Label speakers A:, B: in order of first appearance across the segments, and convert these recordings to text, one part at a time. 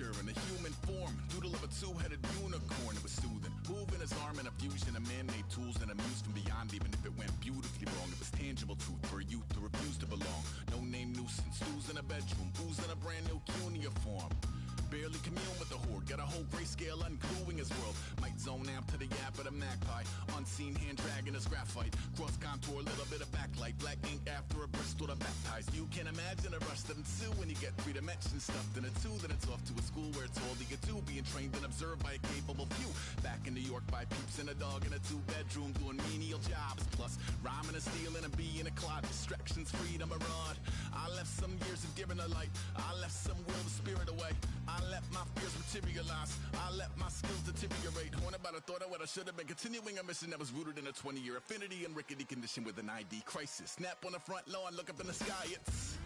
A: creature in a human form, doodle of a two-headed unicorn. It was soothing, moving his arm in a fusion of man-made tools and amused from beyond. Even if it went beautifully wrong, it was tangible truth for a youth to refuse to belong. No name nuisance, stools in a bedroom, oozing a brand new cuneiform. Barely commune with the horde, got a whole grayscale ungluing his world. Might zone amp to the yap of the magpie, unseen hand dragging his graphite. Cross contour, a little bit of backlight, black ink after a Bristol to baptize. You can imagine a rush that ensue when you get three dimensions stuffed in a two. Then it's off to a school where it's all you get to, being trained and observed by a capable few. Back in New York by peeps and a dog in a two-bedroom doing menial jobs. Plus, rhyming and stealing and being a clod, distractions, freedom, a rod. I left some years of giving a light, I left some will the spirit away. I let my fears materialize, I let my skills deteriorate. Haunted by the thought of what I should have been, continuing a mission that was rooted in a 20-year affinity and rickety condition with an ID crisis. Snap on the front lawn, look up in the sky, it's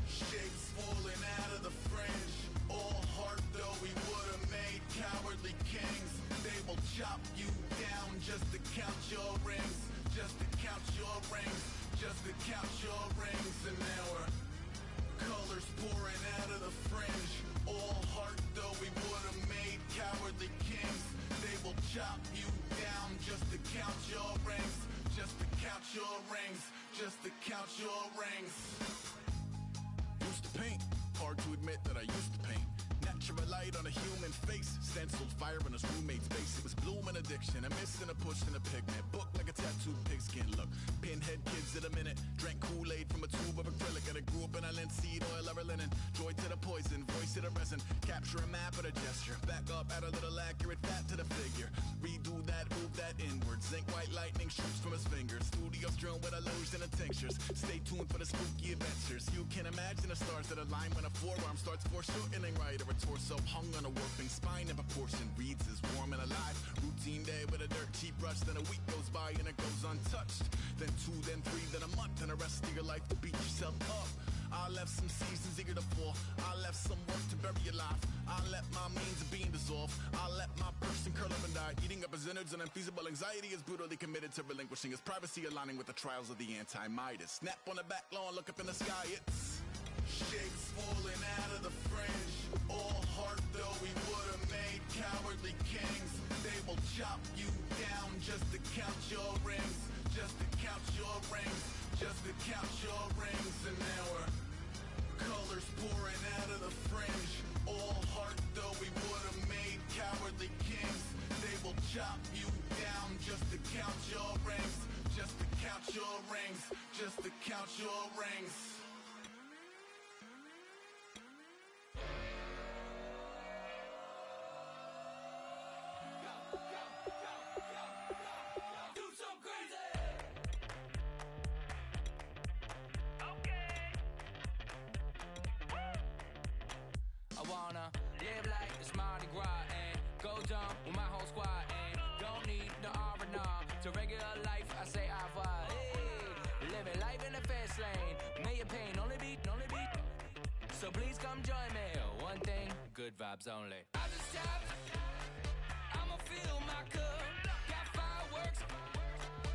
A: shapes falling out of the fringe. All heart though we would've made cowardly kings. They will chop you down just to count your rings, just to count your rings, just to count your rings. And now we're colors pouring out of the fringe. All heart though we would've made cowardly kings. They will chop you down just to count your rings, just to count your rings, just to count your rings. Used to paint, hard to admit that I used to paint. Natural light on a human face, stenciled fire in his roommate's face. It was blooming addiction, a miss and a push and a pigment. Book like a tattooed pigskin look. Pinhead kids in a minute. Drank Kool-Aid from a tube of acrylic. And I grew up in a linseed oil ever linen. Joy to the poison, voice to the resin. Capture a map of a gesture. Back up, add a little accurate fat to the figure. Redo that, move that inward. Zinc white lightning shoots from his fingers. Studio strewn with illusion and tinctures. Stay tuned for the spooky adventures. You can imagine the stars that align when a forearm starts foreshortening right. Or a torso hung on a warping spine in proportion. Reads as warm and alive. Routine day with a dirt cheap brush. Then a week goes by and it goes untouched. Then 2, then 3, then a month. And the rest of your life to beat yourself up. I left some seasons eager to fall. I left some work to bury your life. I let my means of being dissolve. I let my person curl up and die. Eating up his innards and unfeasible anxiety is brutally committed to relinquishing his privacy, aligning with the trials of the anti-Midas. Snap on the back lawn, look up in the sky, it's shapes falling out of the fringe. All heart though we would've made cowardly kings. They will chop you down just to count your rings, just to count your rings, just to count your rings. And now we're colors pouring out of the fringe. All heart though we would've made cowardly kings. They will chop you down just to count your rings, just to count your rings, just to count your rings.
B: Live like it's Mardi Gras and go dumb with my whole squad and don't need the R&R to regular life. I say au revoir. Hey, living life in the fast lane, million pain, only beat. So please come join me. One thing, good vibes only. I just tapped. I'ma fill my cup. Got fireworks.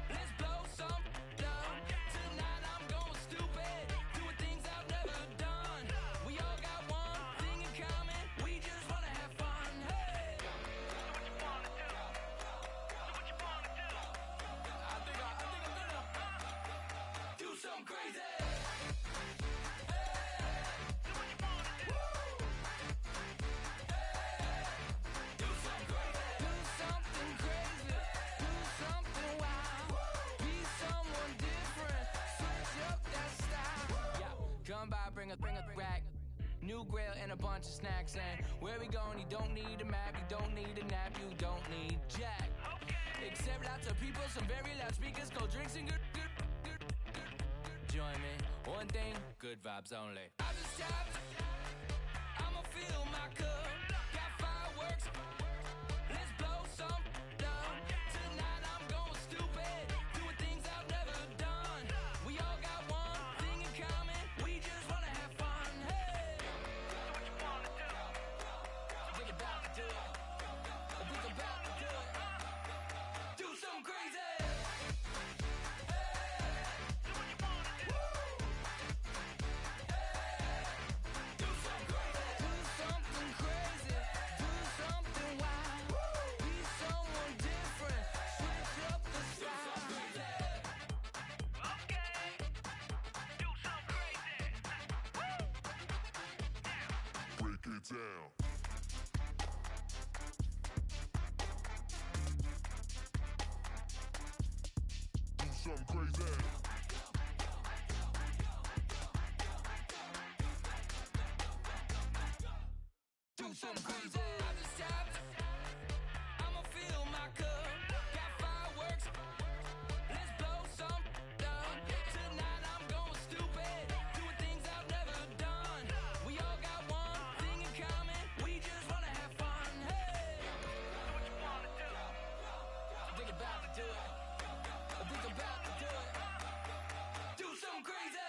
B: Let's blow some down. Tonight I'm going stupid, doing things I've never done. We all got one thing in common. We just wanna have fun. Hey, do what you wanna do. Do what you wanna do. I think I'm gonna do something crazy. Come by, bring a rack. New grill and a bunch of snacks. And where we going, you don't need a map. You don't need a nap, you don't need jack. Okay. Except lots of people, some very loud speakers, cold drinks and good. Join me, one thing, good vibes only. I just tapped, I'ma fill my cup. Got fireworks, let's blow some down. Tonight I'm going stupid, doing things I've never done. We all got one thing in common, we just wanna have fun. Hey, do what you wanna do. We about to do it. We about to do it. Do something crazy. Do something crazy.
A: down. Do something crazy.
B: Do something crazy. I just tapped. I'ma fill my cup. Got fireworks. Let's blow some up. Tonight I'm going stupid. Doing things I've never done. We all got one thing in common. We just wanna have fun. Hey, do what you wanna do. I think about to do it. I think about to do it. Do something crazy.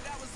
C: I was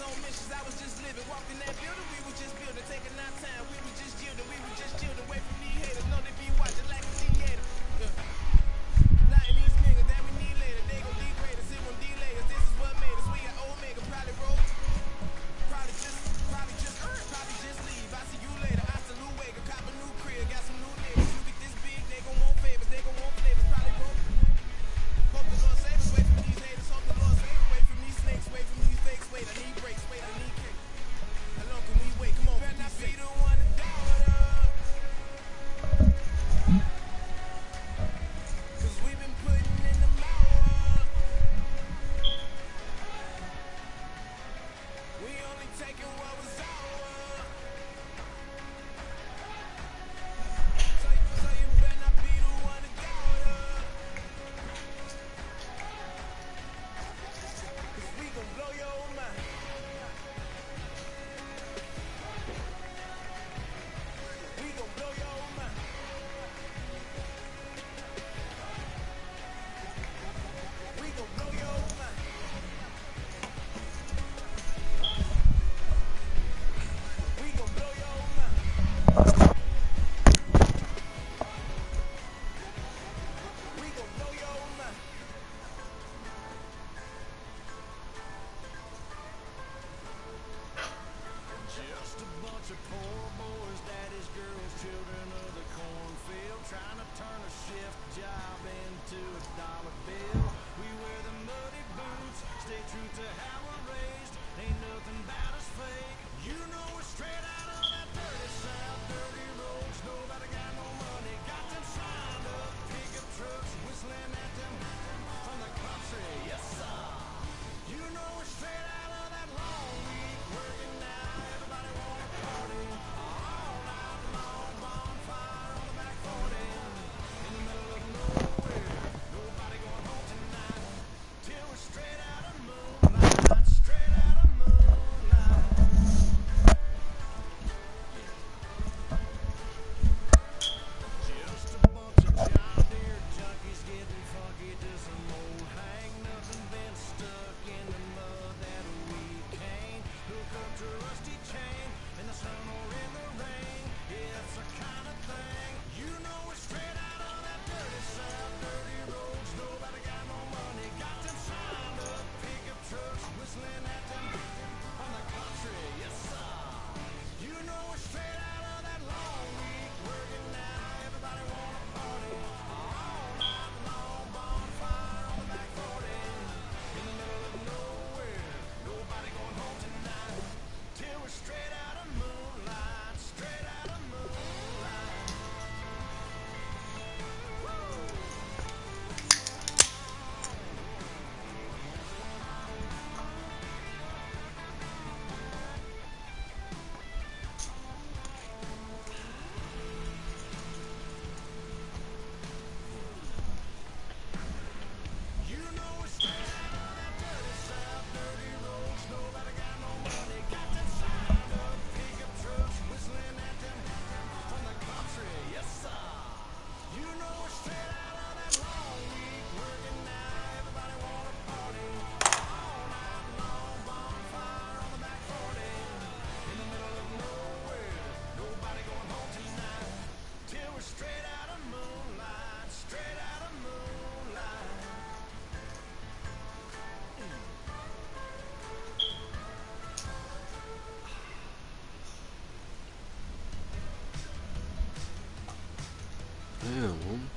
C: Damn, woman.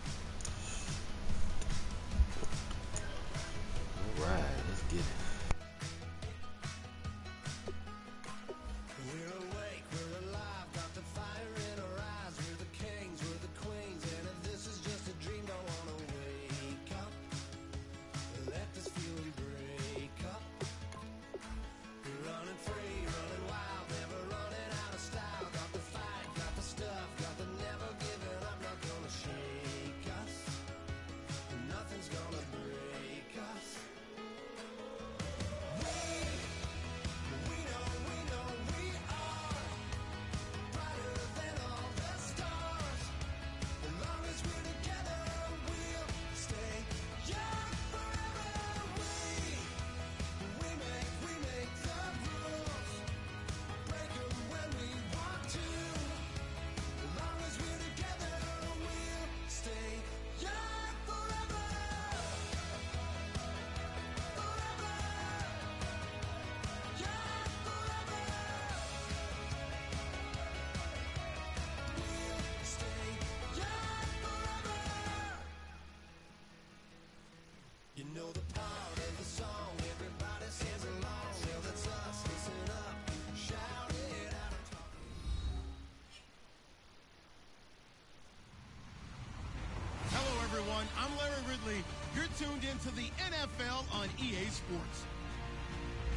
C: Alright, let's get it.
D: We're awake, we're alive, got the fire in our eyes. We're the kings, we're the queens, and if this is just a dream, don't wanna wake up. Let this feeling break up. We're running free, running wild, never running out of style. Got the fight, got the stuff, got the never giving up. Not gonna shake us, nothing's gonna break us. We know we are brighter than all the stars. As long as we're together, we'll stay young forever. We make the rules, break 'em when we want to. As long as we're together, we'll stay young forever. Forever. Young forever. We'll stay young forever. You know the part of the song, everybody sings along. Well, that's us, listen up, shout it out.
E: Hello, everyone. I'm Larry Ridley. You're tuned into the NFL on EA Sports.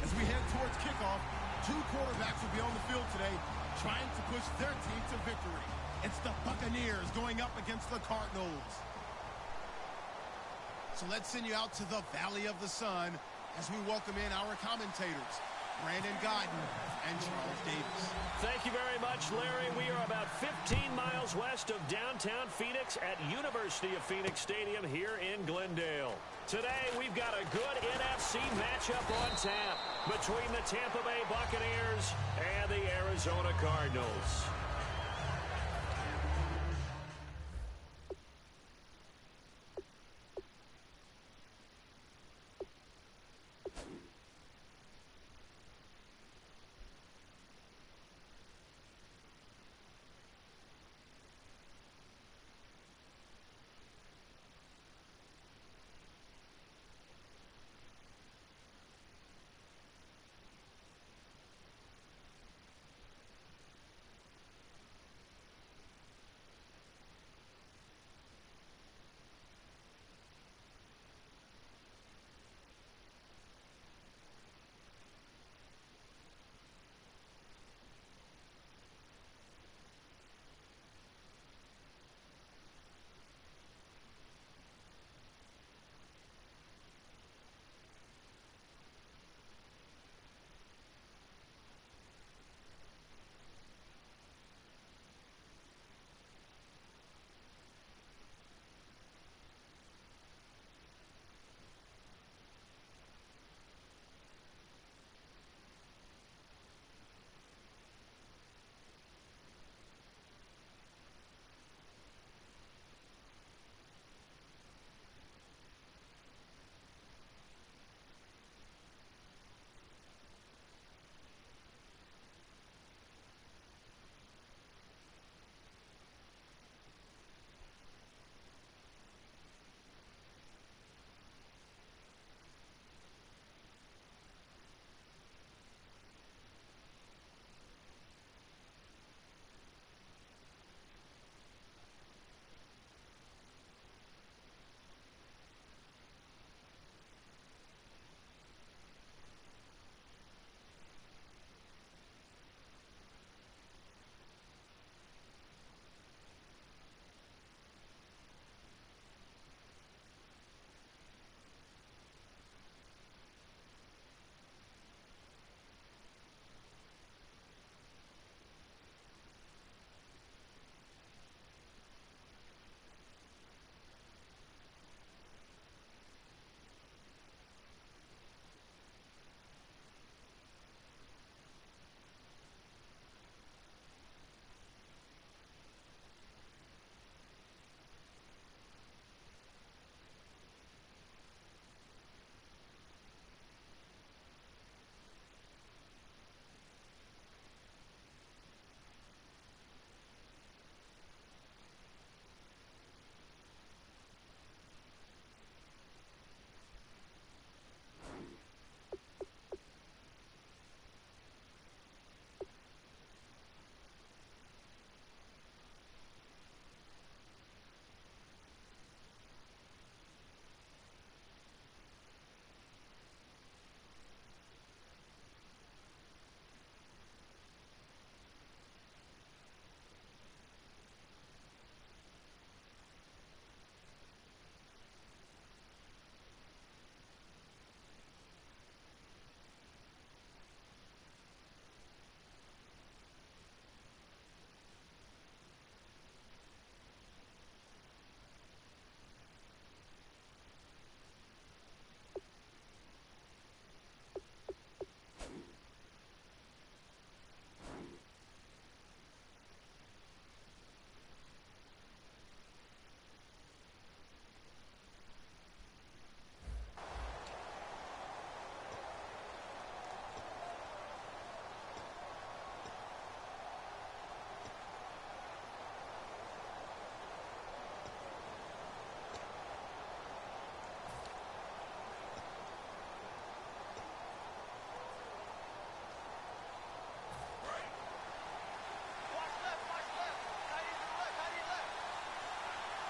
E: As we head towards kickoff, two quarterbacks will be on the field today trying to push their team to victory. It's the Buccaneers going up against the Cardinals. So let's send you out to the Valley of the Sun as we welcome in our commentators, Brandon Godden and Charles Davis.
F: Thank you very much, Larry. We are about 15 miles west of downtown Phoenix at University of Phoenix Stadium here in Glendale. Today, we've got a good NFC matchup on tap between the Tampa Bay Buccaneers and the Arizona Cardinals.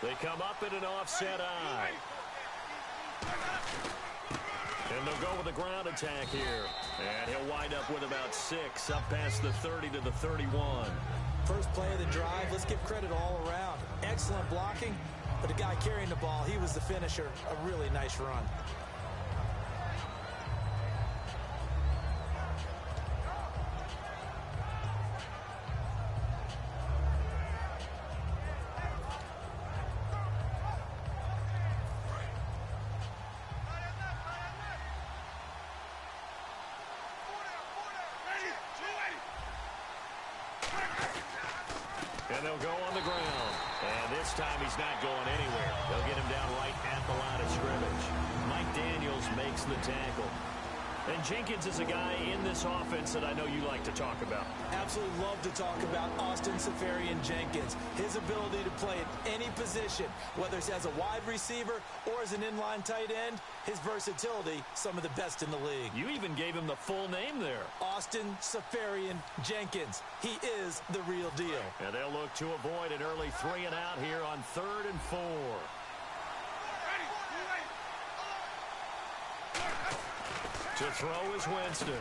F: They come up in an offset eye. And they'll go with a ground attack here. And he'll wind up with about 6, up past the 30 to the 31.
C: First play of the drive, let's give credit all around. Excellent blocking, but the guy carrying the ball, he was the finisher. A really nice run.
F: And they'll go on the ground. And this time he's not going anywhere. They'll get him down right at the line of scrimmage. Mike Daniels makes the tackle. And Jenkins is a guy in this offense that I know you like to talk about.
C: Absolutely love to talk about Austin Seferian-Jenkins. His ability to play at any position, whether it's as a wide receiver or as an inline tight end, his versatility, some of the best in the league.
F: You even gave him the full name there.
C: Austin Seferian-Jenkins. He is the real deal.
F: And they'll look to avoid an early 3 and out here on 3rd and 4. To throw is Winston.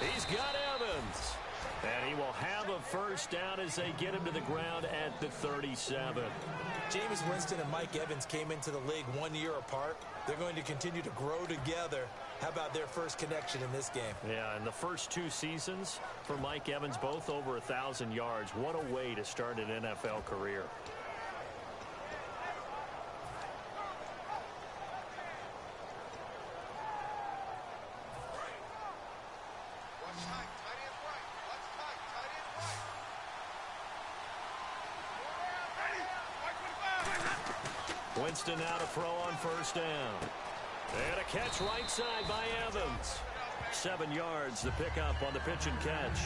F: He's got Evans. And he will have a first down as they get him to the ground at the 37.
C: Jameis Winston and Mike Evans came into the league 1 year apart. They're going to continue to grow together. How about their first connection in this game?
F: Yeah, in the first 2 seasons for Mike Evans, both over 1,000 yards. What a way to start an NFL career. Winston now to throw on first down. And a catch right side by Evans. 7 yards the pickup on the pitch and catch.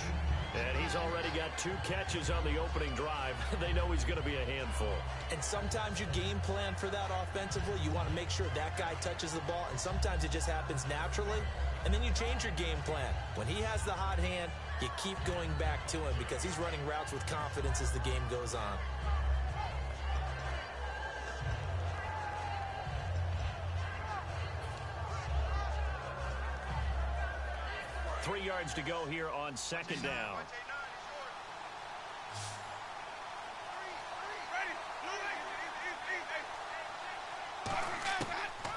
F: And he's already got 2 catches on the opening drive. They know he's going to be a handful.
C: And sometimes you game plan for that offensively. You want to make sure that guy touches the ball. And sometimes it just happens naturally. And then you change your game plan. When he has the hot hand, you keep going back to him because he's running routes with confidence as the game goes on.
F: 3 yards to go here on 2nd down.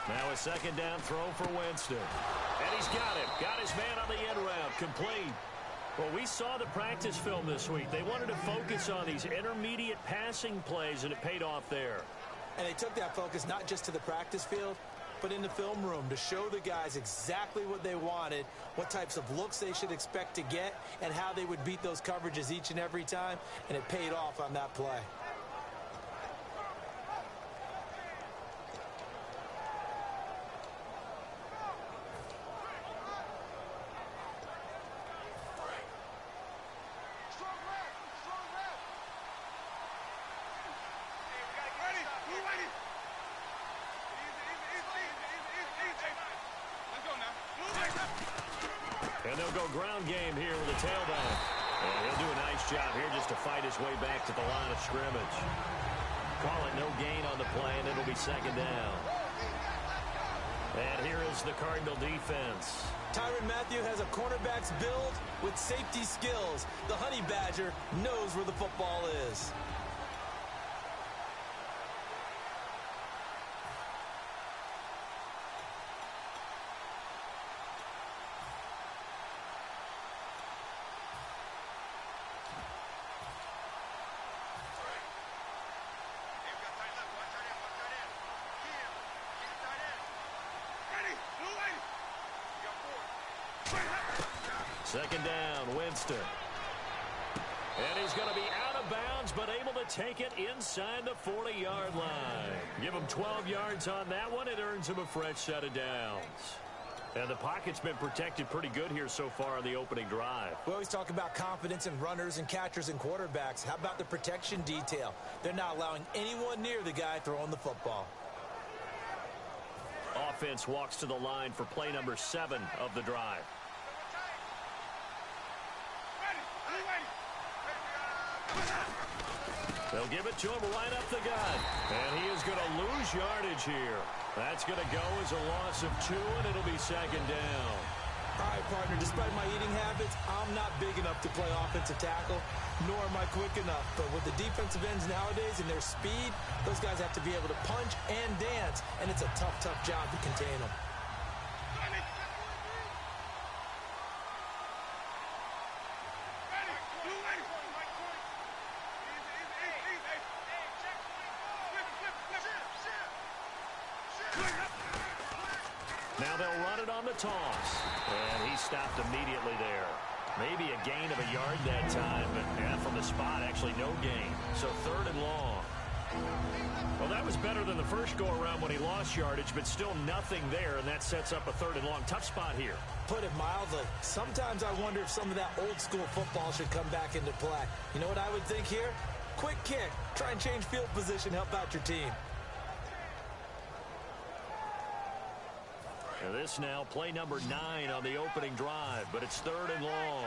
F: Now a 2nd down throw for Winston. And he's got it. Got his man on the end route. Complete. Well, we saw the practice film this week. They wanted to focus on these intermediate passing plays, and it paid off there.
C: And they took that focus not just to the practice field, but in the film room to show the guys exactly what they wanted, what types of looks they should expect to get, and how they would beat those coverages each and every time, and it paid off on that play.
F: And they'll go ground game here with a tailback. And he'll do a nice job here just to fight his way back to the line of scrimmage. Call it no gain on the play, and it'll be 2nd down. And here is the Cardinal defense.
C: Tyrann Mathieu has a cornerback's build with safety skills. The Honey Badger knows where the football is.
F: Second down, Winston. And he's going to be out of bounds, but able to take it inside the 40-yard line. Give him 12 yards on that one. It earns him a fresh set of downs. And the pocket's been protected pretty good here so far on the opening drive.
C: We always talk about confidence in runners and catchers and quarterbacks. How about the protection detail? They're not allowing anyone near the guy throwing the football.
F: Offense walks to the line for play number 7 of the drive. They'll give it to him right up the gut. And yardage here. That's going to go as a loss of 2, and it'll be second down.
C: All right, partner, despite my eating habits, I'm not big enough to play offensive tackle, nor am I quick enough. But with the defensive ends nowadays and their speed, those guys have to be able to punch and dance, and it's a tough, tough job to contain them.
F: Now they'll run it on the toss. And he stopped immediately there. Maybe a gain of a yard that time, but yeah, from the spot, actually no gain. So 3rd and long. Well, that was better than the first go-around when he lost yardage, but still nothing there, and that sets up a 3rd and long. Tough spot here.
C: Put it mildly, sometimes I wonder if some of that old-school football should come back into play. You know what I would think here? Quick kick. Try and change field position, help out your team.
F: Now this now play number 9 on the opening drive, but it's 3rd and long.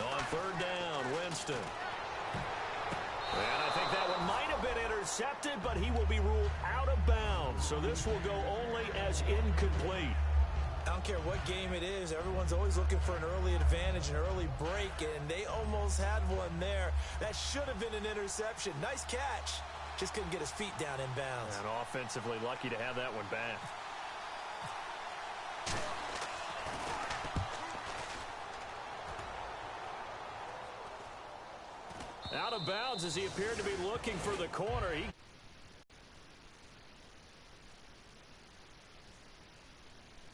F: On 3rd down, Winston. And I think that one might have been intercepted, but he will be ruled out of bounds. So this will go only as incomplete.
C: I don't care what game it is. Everyone's always looking for an early advantage, an early break, and they almost had one there. That should have been an interception. Nice catch. Just couldn't get his feet down in bounds.
F: And offensively lucky to have that one back. Out of bounds as he appeared to be looking for the corner. He